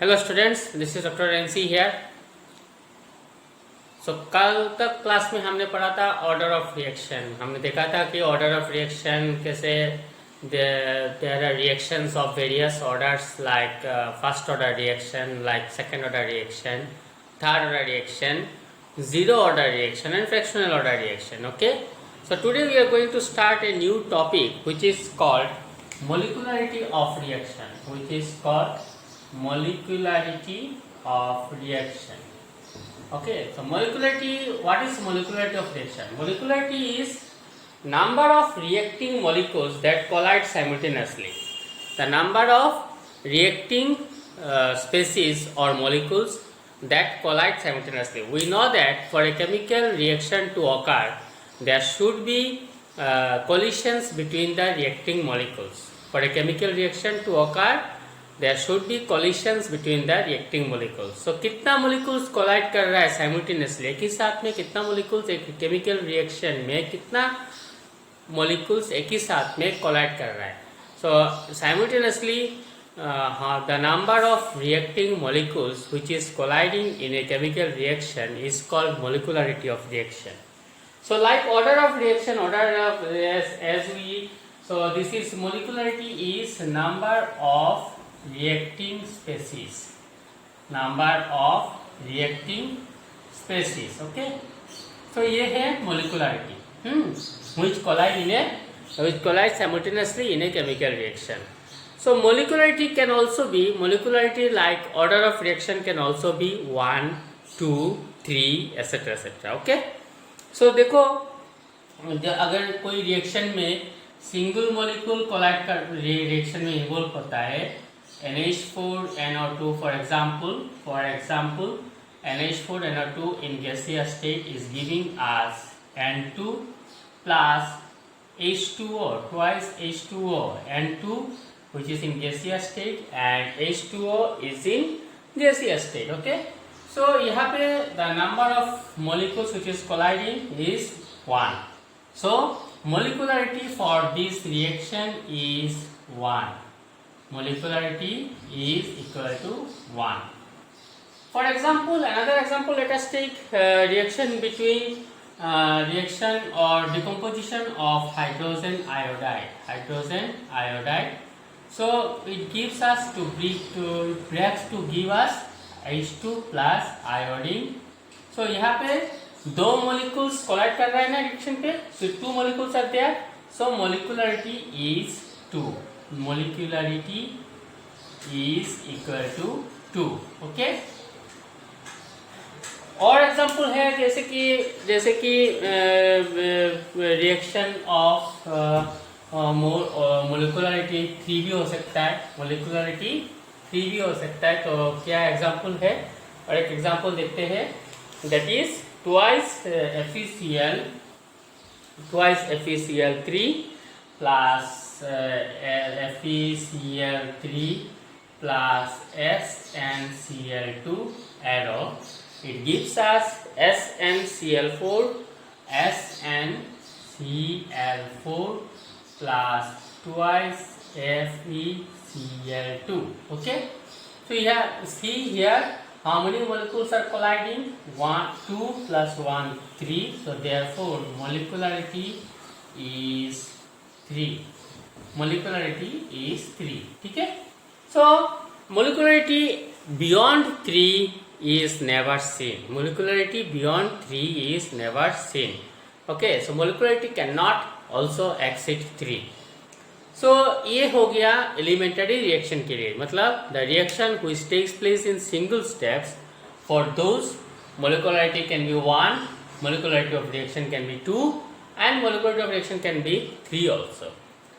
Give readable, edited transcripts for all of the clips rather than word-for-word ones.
Hello students, this is doctor NC here. So कल तक class में हमने पढ़ा था ऑर्डर ऑफ रिएक्शन। हमने देखा था कि ऑर्डर ऑफ रिएक्शन कैसे there are reactions of various orders like first order reaction, like second order reaction, third order reaction, zero order reaction and fractional order reaction. Okay, so today we are going to start a new topic which is called molecularity of reaction, which is called molecularity of reaction. Okay, so molecularity, what is molecularity of reaction? Molecularity is number of reacting molecules that collide simultaneously. The number of reacting species or molecules that collide simultaneously. We know that for a chemical reaction to occur, there should be collisions between the reacting molecules. For a chemical reaction to occur, there should be collisions between the reacting molecules. So कितना molecules collide कर रहा है simultaneously, एक ही साथ में कितना molecules एक chemical reaction में कितना molecules एक ही साथ में collide कर रहा है. So simultaneously the number of reacting molecules which is colliding in a chemical reaction is called molecularity of reaction. So like order of reaction, so this is molecularity is number of reacting species, number of reacting species. Okay, so ये है molecularity which collide simultaneously in a chemical reaction. So molecularity can also be, molecularity like order of reaction can also be 1, 2, 3 etc etc. Okay, so देखो अगर कोई reaction में single molecule collide कर reaction में involve होता है NH4 NO2 for example NH4 NO2 in gaseous state is giving us N2 plus H2O, twice H2O, N2 which is in gaseous state and H2O is in gaseous state. Okay, so यहाँ पे the number of molecules which is colliding is 1. So molecularity for this reaction is 1. Molecularity is equal to 1. For example, another example, let us take reaction between reaction or decomposition of hydrogen iodide. So it gives us breaks to give us H2 plus iodine. So यहाँ पे दो molecules collide कर रहा है ना reaction पे, so 2 molecules are there. So molecularity is 2. Molecularity is equal to 2. Okay. और example है जैसे कि रिएक्शन ऑफ मोलिकुलरिटी 3 भी हो सकता है, मोलिकुलरिटी 3 भी हो सकता है. तो क्या एग्जाम्पल है, और एक एग्जाम्पल देखते हैं, that is twice FeCl3 plus FeCl3 plus SnCl2 arrow. It gives us SnCl4 plus twice FeCl2. Okay, so see here how many molecules are colliding? 1, 2 plus 1, 3. So therefore molecularity is 3. Molecularity is 3. ठीक है. So molecularity beyond 3 is never seen. Molecularity beyond 3 is never seen. Okay, so molecularity cannot also exceed 3. So ये हो गया elementary reaction के लिए, मतलब the reaction which takes place in single steps, for those molecularity can be 1, molecularity of reaction can be 2, and molecularity of reaction can be 3 also.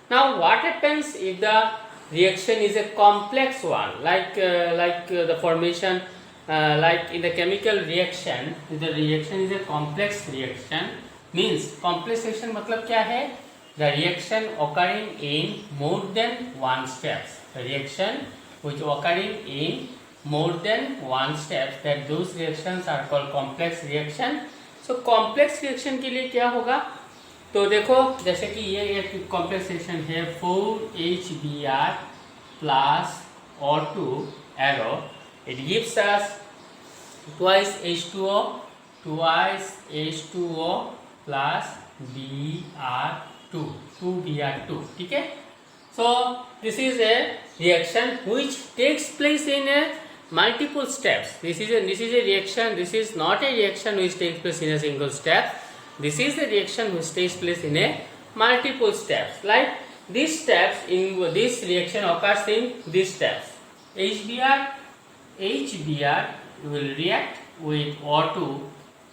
Now what happens if the reaction is a complex one, like the formation, like in the chemical reaction, if the reaction is a complex reaction, means complex reaction मतलब क्या है, the reaction occurring in more than one steps, the reaction which occurring in more than one steps, that those reactions are called complex reaction. So complex reaction के लिए क्या होगा, तो देखो जैसे कि ये एक complex reaction है 4HBr plus O2 arrow. It gives us twice H2O plus Br2, 2Br2. ठीक है. So this is a reaction which takes place in a multiple steps. This is a reaction. This is not a reaction which takes place in a single step. This is a reaction which takes place in a multiple steps. Like these steps in this reaction occurs in these steps. HBr will react with O2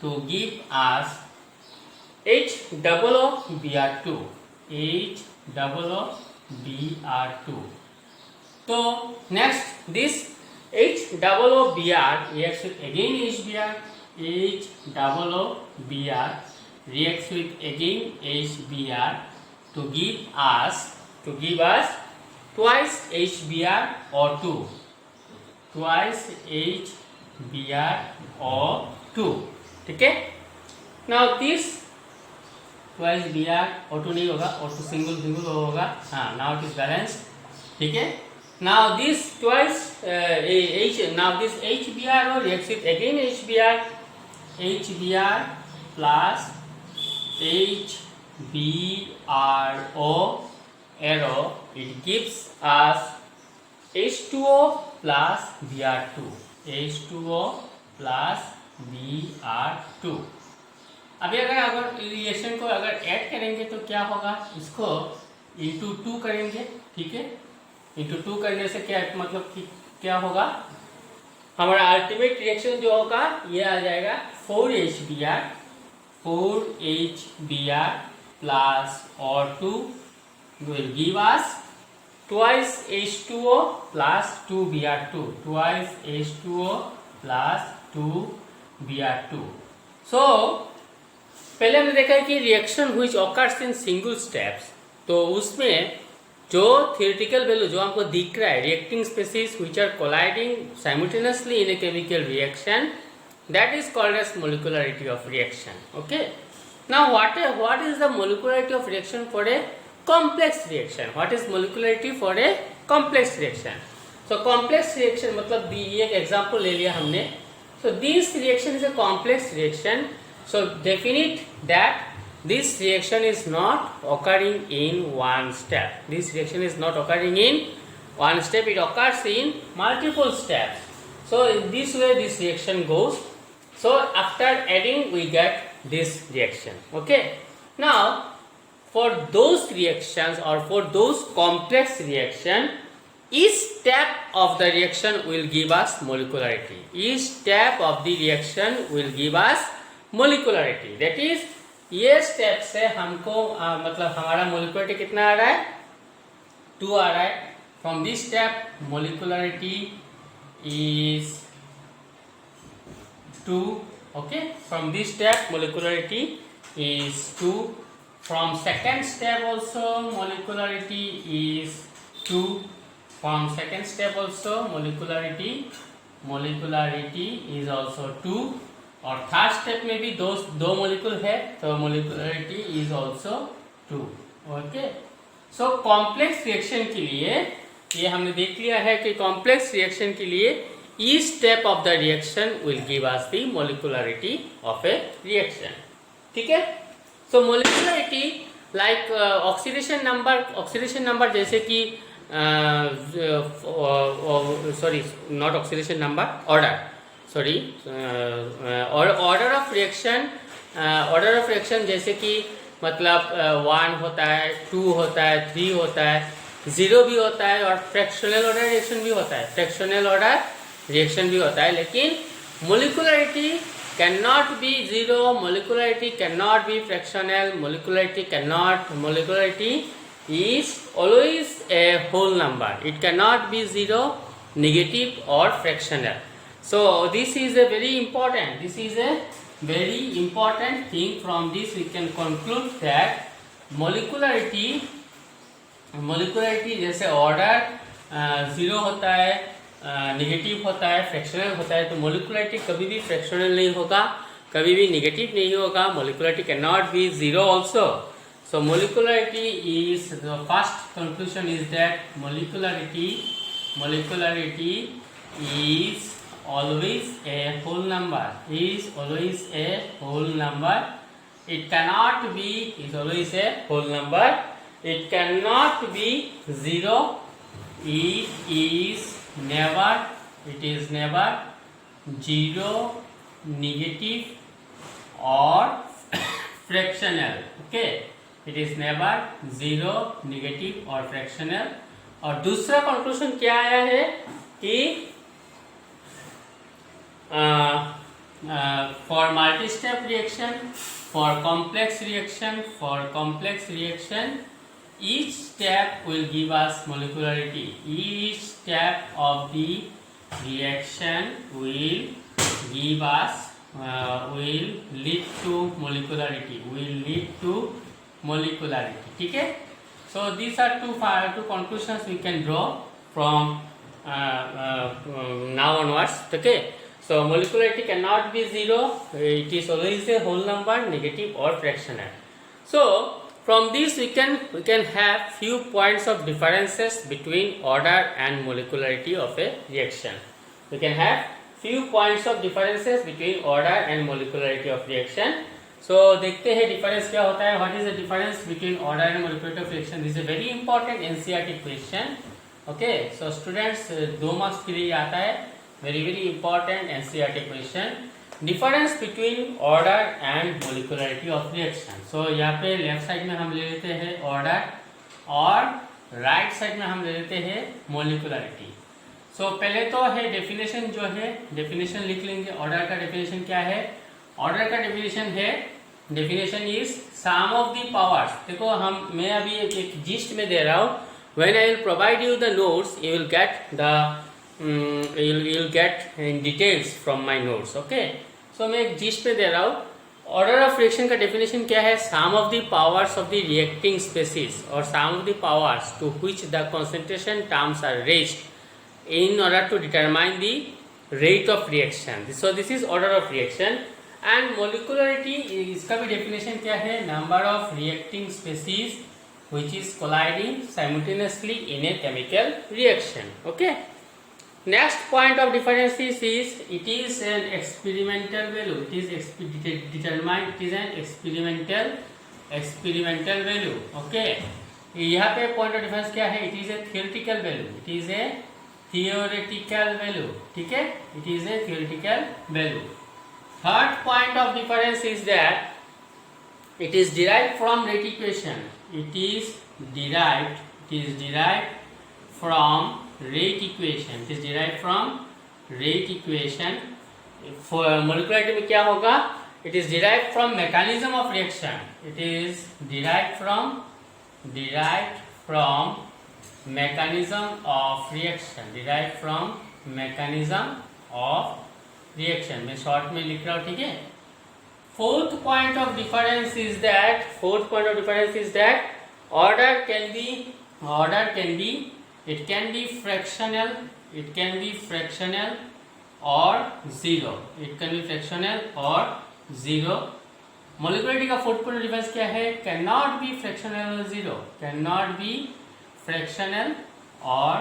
to give us HOOBr2. HOOBr2. So next this HOOBr reacts with again HBr. HOOBr reacts with again HBr to give us twice HBrO2. Twice HBrO2. ठीक है. Now this twice Br O2 नहीं होगा, O2 single होगा. हाँ, now it is balanced. ठीक है. Now this twice now this HBrO reacts with again HBr plus HBrO arrow. It gives us H2O plus Br2. H2O plus Br2. अभी अगर reaction को अगर ऐड करेंगे तो क्या होगा, इसको इंटू 2 करेंगे. ठीक है. इंटू 2 करने से क्या मतलब कि क्या होगा, हमारा अल्टीमेट रिएक्शन जो होगा ये आ जाएगा 4HBr plus O2 will give us twice H2O plus 2Br2. Twice H2O plus 2Br2. So पहले हमने देखा है कि reaction which occurs in single steps, तो उसमें जो थियोरेटिकल वैल्यू जो हमको दिख रहा है, reacting species which are colliding simultaneously in a chemical reaction, that is called as molecularity of reaction. Okay. Now what is the molecularity of reaction for a complex reaction? What is molecularity for a complex reaction? So complex reaction मतलब ये एक example ले लिया हमने. So this reaction is a complex reaction. So definite that this reaction is not occurring in one step. This reaction is not occurring in one step. It occurs in multiple steps. So in this way this reaction goes. So after adding we get this reaction. Okay. Now for those reactions or for those complex reaction, each step of the reaction will give us molecularity. Each step of the reaction will give us molecularity. That is ये step से हमको मतलब हमारा molecularity कितना आ रहा है, 2 आ रहा है. From this step molecularity is 2. Okay. From this step molecularity is 2. From second step also molecularity is 2. From second step also molecularity is also 2. और थर्ड स्टेप में भी दो मोलिकुल है तो molecularity is also 2. Okay. So complex reaction के लिए ये हमने देख लिया है कि कॉम्प्लेक्स रिएक्शन के लिए each step of the reaction will give us the molecularity of A reaction. ठीक है. सो मोलिकुलरिटी लाइक ऑक्सीडेशन नंबर जैसे कि sorry not oxidation number, order of reaction जैसे कि मतलब 1 होता है, 2 होता है, 3 होता है, 0 भी होता है और फ्रैक्शनल ऑर्डर रिएक्शन भी होता है. लेकिन molecularity can not be 0, molecularity can not be fractional, molecularity is always a whole number. It cannot be 0, negative or fractional. So this is a very important thing. From this we can conclude that molecularity जैसे order 0 होता है, negative होता है, fractional होता है, तो molecularity कभी भी फ्रैक्शनल नहीं होगा, कभी भी नेगेटिव नहीं होगा. Molecularity can not be 0 also. So molecularity is the first conclusion is that molecularity is always a whole number. Is always a whole number. It cannot be is always a whole number. It cannot be zero. It is never zero, negative or fractional. Okay, it is never zero, negative or fractional. और दूसरा conclusion क्या आया है कि for multi step reaction, for complex reaction each step will give us molecularity. Each step of the reaction will give us will lead to molecularity. ठीक है? So these are two conclusions we can draw from now onwards. Okay? So molecularity cannot be zero. It is always a whole number, negative or fractional. So from this we can have few points of differences between order and molecularity of a reaction. We can have few points of differences between order and molecularity of reaction. So देखते हैं difference क्या होता है. What is the difference between order and molecularity of reaction? This is a very important NCERT question. Okay, so students 2 marks के लिए आता है. Very important NCERT question. Difference between order and molecularity of reaction. So यहाँ पे left side में हम ले लेते हैं ऑर्डर और राइट साइड में हम ले लेते हैं मोलिकुलरिटी. सो पहले तो है डेफिनेशन, जो है डेफिनेशन लिख लेंगे. ऑर्डर का डेफिनेशन क्या है? ऑर्डर का definition is sum of the powers. देखो मैं अभी एक जिस्ट में दे रहा हूँ. When I will provide you the notes, you will get you'll get in details from my notes. Okay, so मैं एक जिस्ट पे दे रहा हूँ. ऑर्डर ऑफ रिएक्शन का डेफिनेशन क्या है? Sum of the powers of the reacting species और sum of the powers to which the concentration terms are raised in order to determine the rate of reaction. So this is order of reaction. And molecularity, इसका भी definition क्या है? Number of reacting species which is colliding simultaneously in a chemical reaction. Okay, next point of difference is it is an experimental value. It is determined. It is an experimental value. Okay, यहाँ पे point of difference क्या है? It is a theoretical value. It is a theoretical value. ठीक है, it is a theoretical value. Third point of difference is that it is derived from rate equation. It is derived from rate equation. It is derived from rate equation. For molecularity में क्या होगा? It is derived from mechanism of reaction. It is derived from mechanism of reaction. Derived from mechanism of reaction. मैं short में लिख रहा हूँ. ठीक है. Fourth point of difference is that order can be it can be fractional or zero. It can be fractional or zero. Molecularity का fourth point of difference क्या है? Cannot be fractional or zero. Cannot be fractional or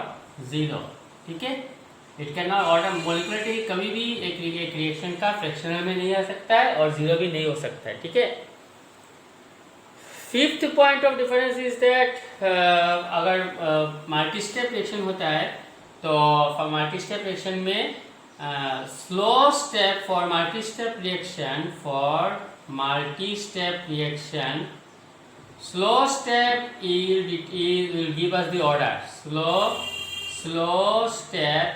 zero. ठीक है. It cannot order molecularity कभी भी एक reaction का fractional में नहीं आ सकता है और जीरो भी नहीं हो सकता है. ठीक है. Fifth point of difference is that अगर मल्टी स्टेप रिएक्शन होता है तो मल्टी स्टेप रिएक्शन में slow step for multi step reaction slow step will give us the order. Slow step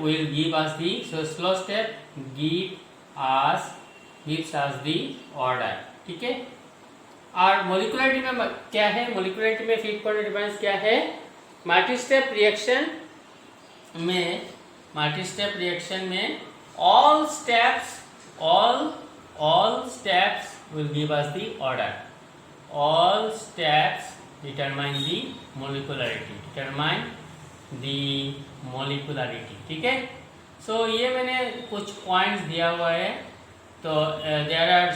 will give us the, so slow step gives us the order. ठीक है. और molecularity में क्या है? मोलिकुलरिटी में fifth point of difference क्या है? Multi step reaction में all steps will give us the order. All steps determine the molecularity. ठीक है. सो ये मैंने कुछ पॉइंट्स दिया हुआ है. So there are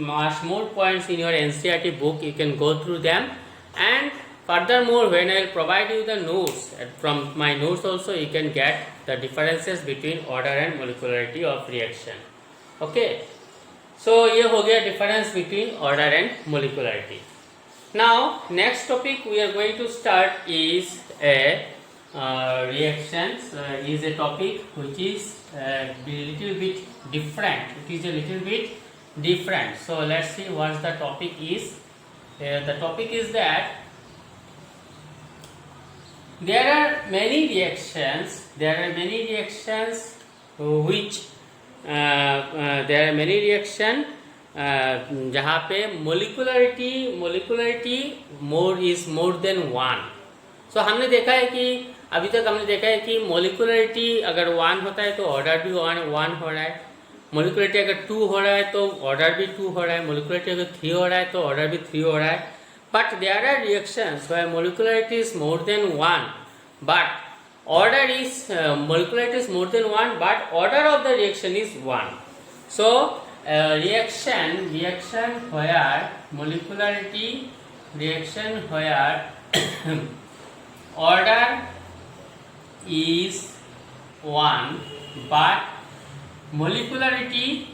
much more points in your NCERT book. You can go through them, and Furthermore, when I will provide you the notes, from my notes also you can get the differences between order and molecularity of reaction. Okay, so ये हो गया difference between order and molecularity. Now next topic we are going to start is a reactions is a topic which is a little bit different. It is a little bit different. So let's see what the topic is. The topic is that there are many reactions which there are many reaction जहाँ पे molecularity more is more than one. सो हमने देखा है कि अभी तक हमने देखा है कि मोलिकुलरिटी अगर वन होता है तो ऑर्डर भी वन हो रहा है. मोलिकुलरिटी अगर टू हो रहा है तो ऑर्डर भी टू हो रहा है. मोलिकुलरिटी अगर थ्री हो रहा है तो ऑर्डर भी थ्री हो रहा है. But there are reactions where molecularity is more than one, but order is molecularity is more than one, but order of the reaction is one. So reaction where molecularity reaction where order is one, but molecularity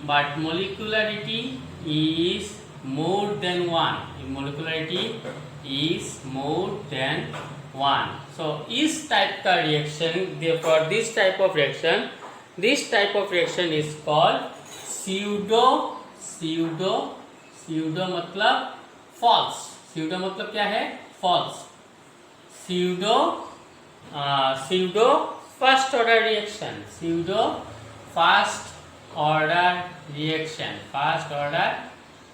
is more than one. Molecularity is more than one. So इस type का reaction, for this type of reaction is called pseudo मतलब false. pseudo मतलब क्या है? false. pseudo first order reaction. pseudo first order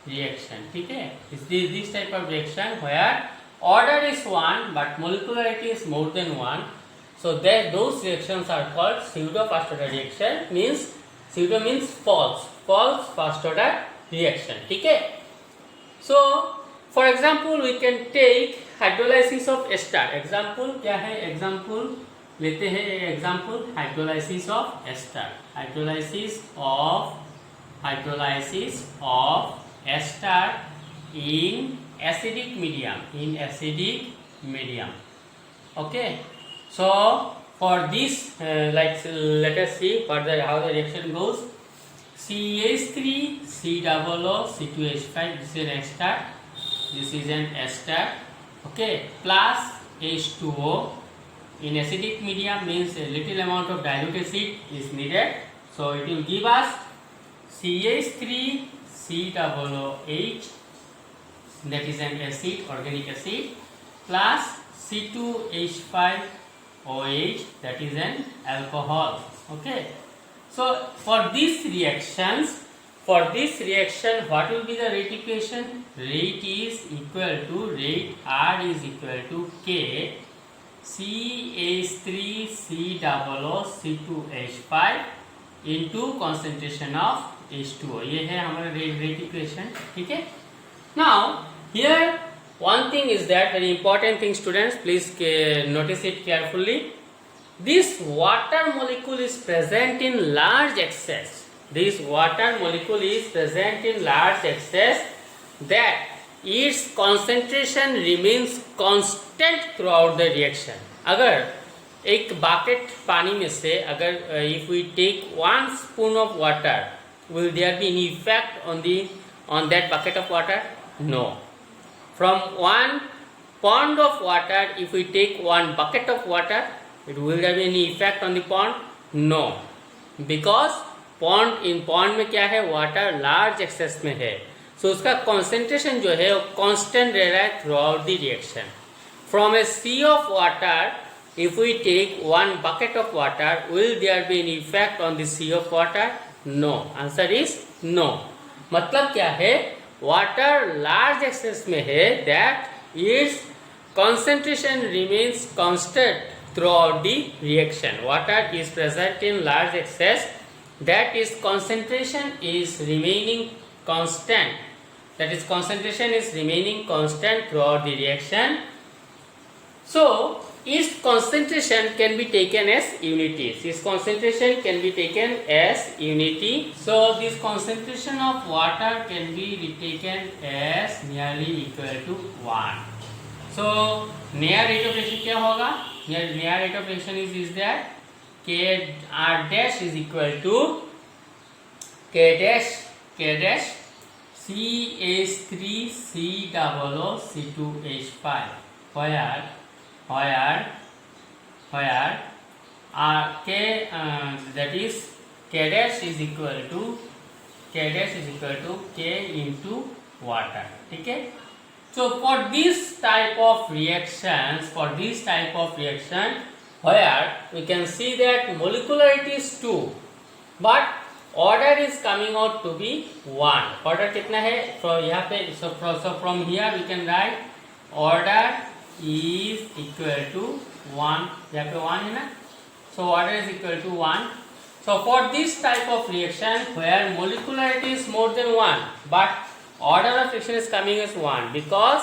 reaction. ठीक है, this type of reaction where order is one but molecularity is more than one. So those reactions are called pseudo first order reaction. Pseudo means false first order reaction. ठीक है. So for example we can take hydrolysis of ester. Example क्या है? example लेते हैं. example hydrolysis of ester. hydrolysis of ester in acidic medium. Okay, so for this let us see further how the reaction goes. CH3 C2H5, this is an ester, okay, plus H2O in acidic medium means a little amount of dilute acid is needed, so it will give us CH3 COOH, that is an acid, organic acid, plus C2H5OH, that is an alcohol. Okay, so for this reaction what will be the rate equation? Rate R is equal to K CH3COOC2H5 into concentration of H2O. ये है हमारा rate equation. ठीक है. Now here one thing is that very important thing, students, please notice it carefully. This water molecule is present in large excess. That its concentration remains constant throughout the reaction. अगर एक bucket पानी में से अगर if we take 1 spoon of water, will there be any effect on that bucket of water? No. From 1 pond of water, if we take 1 bucket of water, will there be any effect on the pond? No, because pond में क्या है? water large excess में है, so उसका concentration जो है वो constant रह रहा है throughout the reaction. From a sea of water, if we take 1 bucket of water, will there be any effect on the sea of water? No. Answer is no. मतलब क्या है? water large excess में है, that its concentration remains constant throughout the reaction. Water is present in large excess, that is concentration is remaining constant. Throughout the reaction. So its concentration can be taken as unity. So this concentration of water can be taken as nearly equal to 1. सो नया rate of reaction क्या होगा? नया rate of reaction is that K R dash is equal to K dash CH3 COO C2H5 where K that is K dash is equal to K into water. ठीक है? So for this type of reaction, where we can see that molecularity is 2 but order is coming out to be 1. Order कितना है? So यहाँ पे so from here we can write order is equal to 1. यहाँ पे 1 है ना? So order is equal to 1. So for this type of reaction where molecularity is more than 1 but order of reaction is coming as 1 because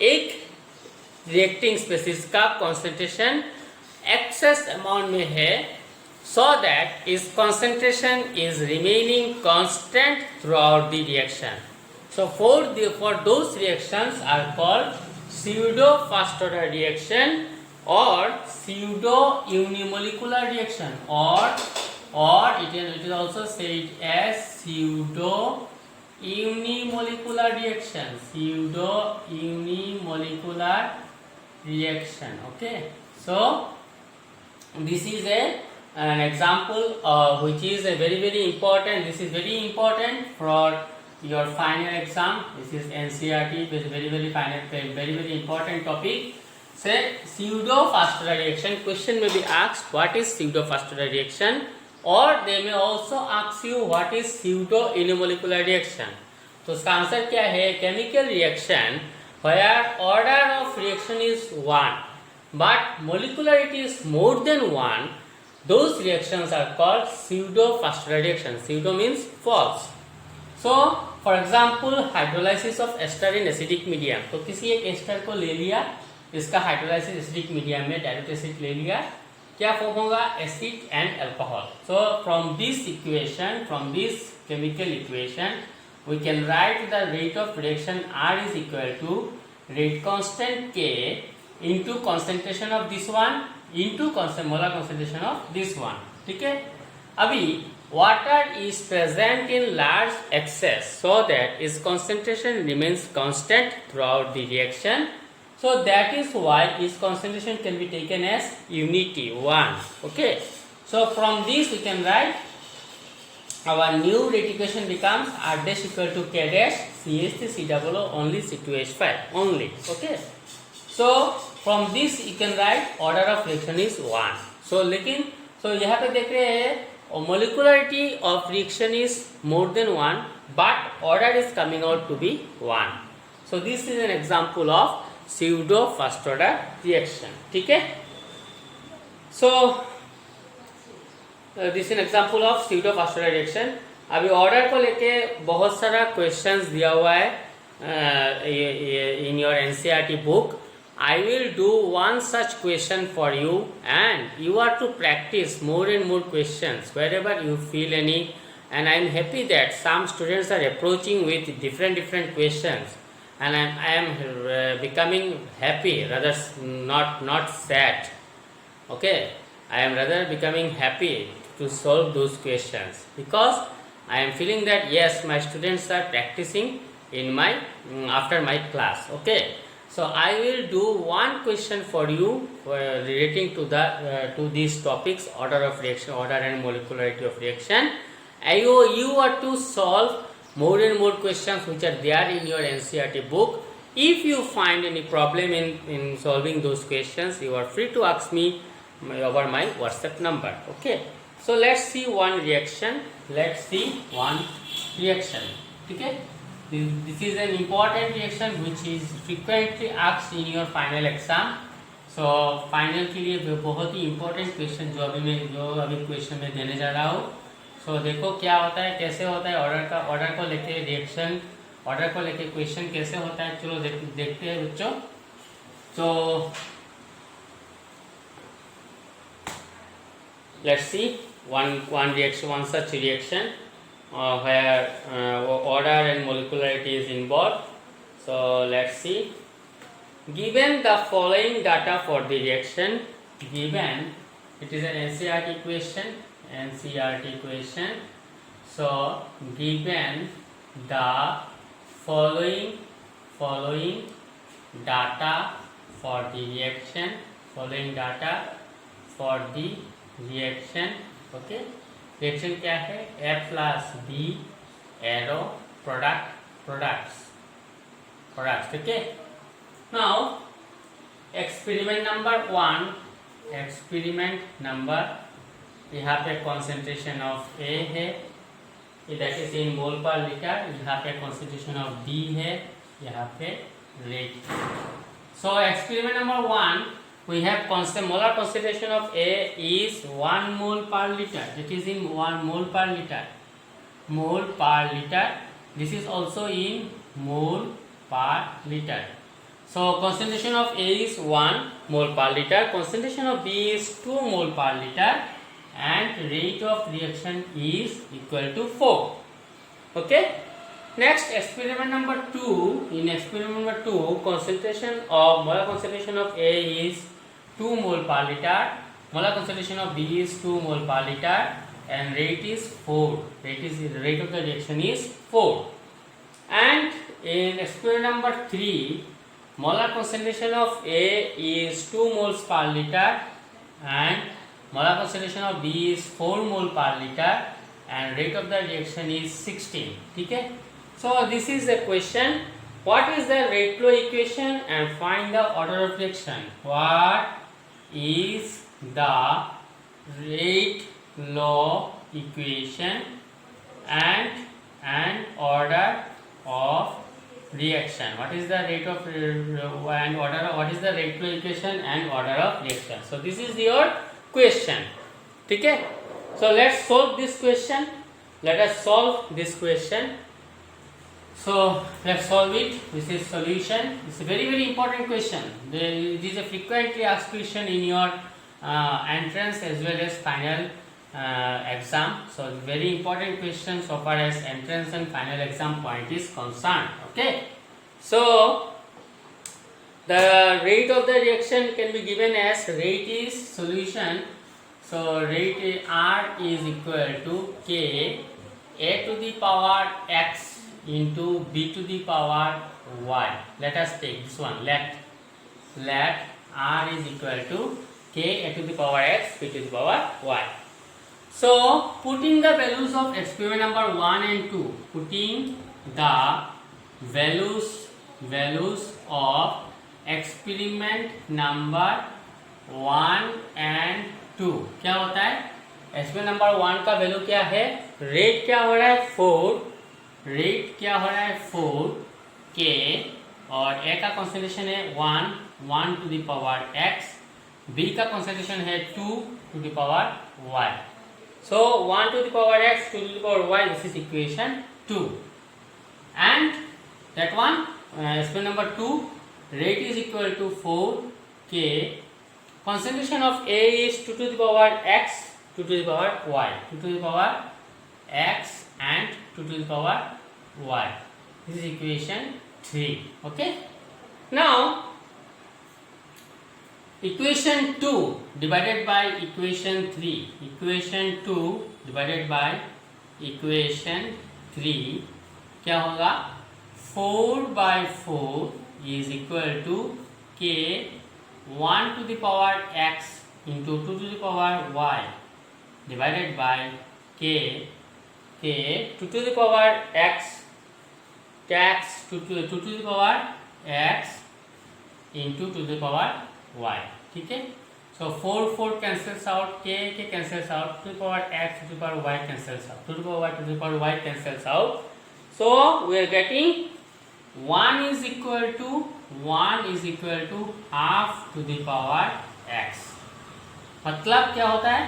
एक reacting species का concentration excess amount में है, so that its concentration is remaining constant throughout the reaction. So for those reactions are called pseudo first order reaction or pseudo unimolecular reaction or it is also said as pseudo unimolecular reaction. Okay, so this is an example which is a very important. This is very important for your final exam. This is NCERT. This is very important topic. Say pseudo first order reaction. Question may be asked what is pseudo first order reaction, or they may also ask you what is pseudo unimolecular reaction. तो इसका answer क्या है? Chemical reaction where order of reaction is 1 but molecularity is more than 1, those reactions are called pseudo first order reaction. Pseudo means false. So for example hydrolysis of ester in acidic medium. तो किसी एक ester को ले लिया, इसका hydrolysis acidic medium में direct acid ले लिया, क्या फॉर्म होगा? Acid and alcohol. So from this chemical equation we can write the rate of reaction R is equal to rate constant K into concentration of this one into molar concentration of this one. ठीक है? अभी water is present in large excess so that its concentration remains constant throughout the reaction. So that is why its concentration can be taken as unity 1. Okay. So from this we can write our new rate equation becomes R dash equal to K dash CH3 COO only C2H5 only. Okay. So from this you can write order of reaction is 1. So लेकिन यहाँ पे देख रहे हैं molecularity of reaction is more than 1 but order is coming out to be 1. So this is an example of pseudo first order reaction. ठीक है? So this is example of pseudo first order reaction. अभी order को लेके बहुत सारा questions दिया हुआ है in your NCERT book. I will do one such question for you and you are to practice more and more questions wherever you feel any, and I am happy that some students are approaching with different questions and I am becoming happy, rather not sad. Okay, I am rather becoming happy to solve those questions because I am feeling that yes, my students are practicing in my after my class. Okay, so I will do one question for you relating to the to these topics: order of reaction, order and molecularity of reaction. You are to solve more and more questions which are there in your NCERT book. If you find any problem in solving those questions, you are free to ask me over my WhatsApp number. Okay, so let's see one reaction. ठीक है? This is an important reaction which is frequently asked in your final exam. So final के लिए बहुत ही important question जो अभी question में देने जा रहा हूँ. So देखो क्या होता है, कैसे होता है ऑर्डर को लेके रिएक्शन, ऑर्डर को लेके क्वेश्चन कैसे होता है. चलो देखते हैं बच्चों. So let's see one reaction, one such reaction where order and molecularity is involved. So let's see. given the following data for the reaction, given it is an NCERT question, so given the following data for the reaction, okay, reaction क्या है, A plus B arrow products, okay. Now experiment number 1, यहाँ पे concentration of A है, that is in mole per liter, यहाँ पे concentration of B है, यहाँ पे rate. So experiment number 1, we have molar concentration of A is 1 mole per liter, that is in 1 mole per liter. This is also in mole per liter. So concentration of A is 1 mole per liter, concentration of B is 2 mole per liter, and rate of reaction is equal to 4. Okay. Next, experiment number 2. In experiment number 2, molar concentration of A is 2 mole per liter, molar concentration of B is 2 mole per liter, and rate is 4. Rate of the reaction is 4. And in experiment number 3, molar concentration of A is 2 moles per liter, and molar concentration of B is 4 mole per liter, and rate of the reaction is 16. Okay? So this is the question. What is the rate law equation and find the order of reaction? What is the rate law equation and order of reaction? What is the rate of and order? What is the rate law equation and order of reaction? So this is your question. Okay? So let's solve this question. Let us solve this question. So let's solve it. This is solution. It's a very important question. It is a frequently asked question in your entrance as well as final exam. So very important question so far as entrance and final exam point is concerned. Okay. So the rate of the reaction can be given as rate is solution. So rate R is equal to K A to the power X into B to the power Y. Let us take this one. Let R is equal to K A to the power X, B to the power Y. So putting the values of experiment number 1 and 2, putting the values of experiment number 1 and 2, क्या होता है? Experiment number 1 का value क्या है? Rate क्या हो रहा है? 4 के, और ए का कॉन्सेंट्रेशन है 1 to the power x, B का कॉन्सेंट्रेशन है 2 to the power y. So 1 to the power x, 2 to the power y, this is equation 2. And that one, experiment number 2, rate is equal to 4k. Concentration of A is 2 to the power x, 2 to the power y, 2 to the power x and 2 to the power y. This is equation 3. Okay. Now equation 2 divided by equation 3. Equation 2 divided by equation 3 क्या होगा? 4/4 is equal to k 1 to the power x into 2 to the power y divided by k 2 to the power x 2 to the power x into 2 to the power y. ठीक है. So 4 cancels out, k cancels out, 2 to the power x, 2 to the power y cancels out, 2 to the power y, 2 to the power y cancels out. So we are getting 1 is equal to half to the power x. मतलब क्या होता है?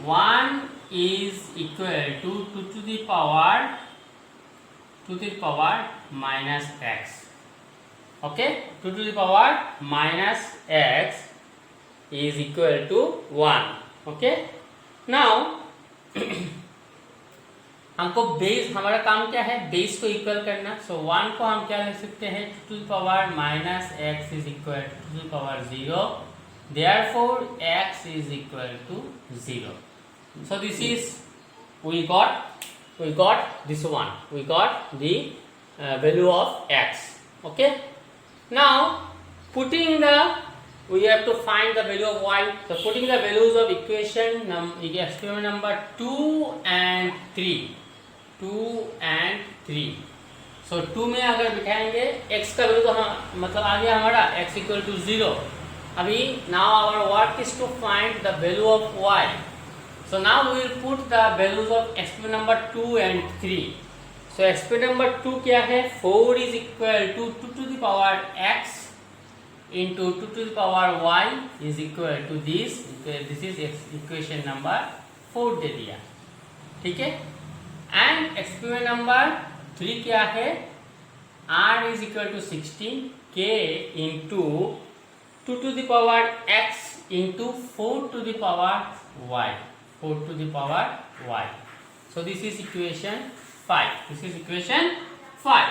1 is equal to 2 to the power minus x. Okay, 2 to the power minus x is equal to 1. Okay, now हमको base, हमारा काम क्या है, base को इक्वल करना। सो 1 को हम क्या लिख सकते हैं, to the power minus x is equal to the power 0, therefore x is equal to 0. So this is, we got this one, we got the value of x. Okay, now putting the, we have to find the value of y. So putting the values of equation experiment number 2 and 3. So 2 में अगर बिठाएंगे x का value तो हम मतलब आ गया हमारा x equal to 0. अभी now our work is to find the value of y. So now we will put the values of experiment number 2 and 3. So experiment number 2 क्या है, 4 is equal to 2 to the power x into 2 to the power y is equal to this. This is equation number 4 दे दिया, ठीक है. And experiment number 3 क्या है, r is equal to 16, k into 2 to the power x into 4 to the power y. 4 to the power y. So this is equation 5. This is equation 5.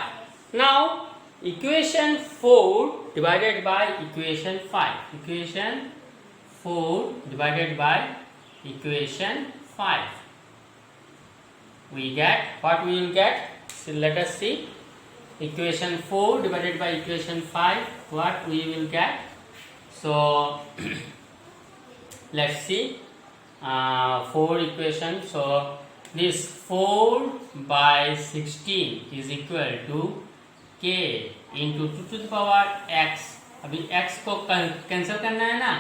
Now equation 4 divided by equation 5. Equation 4 divided by equation 5. We get, what we will get? So let us see. Equation 4 divided by equation 5. What we will get? So let's see. 4 equation. So this 4 by 16 is equal to k into 2 to the power x. अभी x को cancel करना है ना,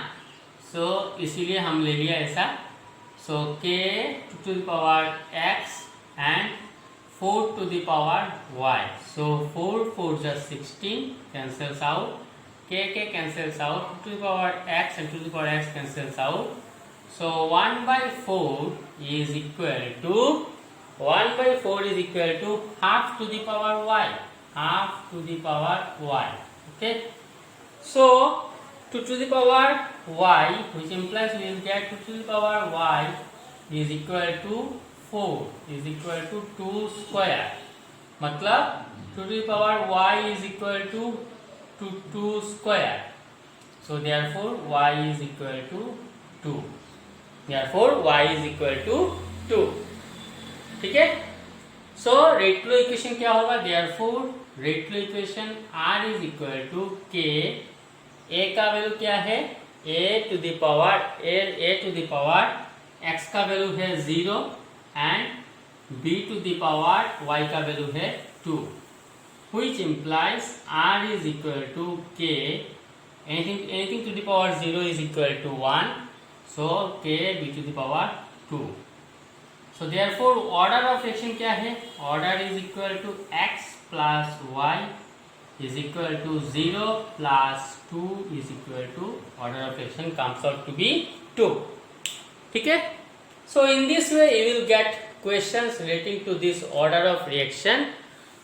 so इसीलिए हम ले लिया ऐसा. So k 2 to the power x and 4 to the power y. So 4 4 just 16 cancels out, k cancels out, 2 to the power x and 2 to the power x cancels out. So 1 by 4 is equal to, 1 by 4 is equal to half to the power y. Half to the power y. Okay. So 2 to the power y, which implies we will get 2 to the power y is equal to 4 is equal to 2 square. मतलब 2 to the power y is equal to 2 square. So therefore y is equal to 2. Therefore y is equal to 2. ठीक है. So rate flow equation क्या होगा, therefore rate flow equation r is equal to k. a का value क्या है, a to the power x का value है 0 and b to the power y का वैल्यू है 2, which implies r is equal to k. Anything to the power 0 is equal to 1. So k b to the power 2. So therefore order of fraction क्या है, order is equal to x plus y is equal to 0 plus 2 is equal to, order of fraction comes out to be 2. ठीक है. So in this way you will get questions relating to this order of reaction.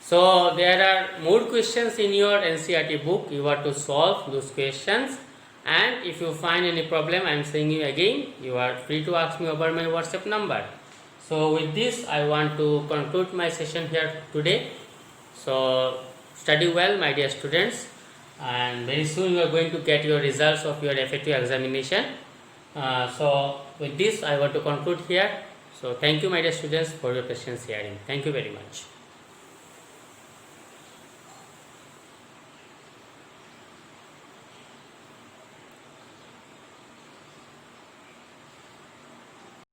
So there are more questions in your NCERT book. You have to solve those questions. And if you find any problem, I am saying you again, you are free to ask me over my WhatsApp number. So with this I want to conclude my session here today. So study well, my dear students, and very soon you are going to get your results of your FAQ examination. So with this I want to conclude here. So thank you, my dear students, for your patience hearing. Thank you very much.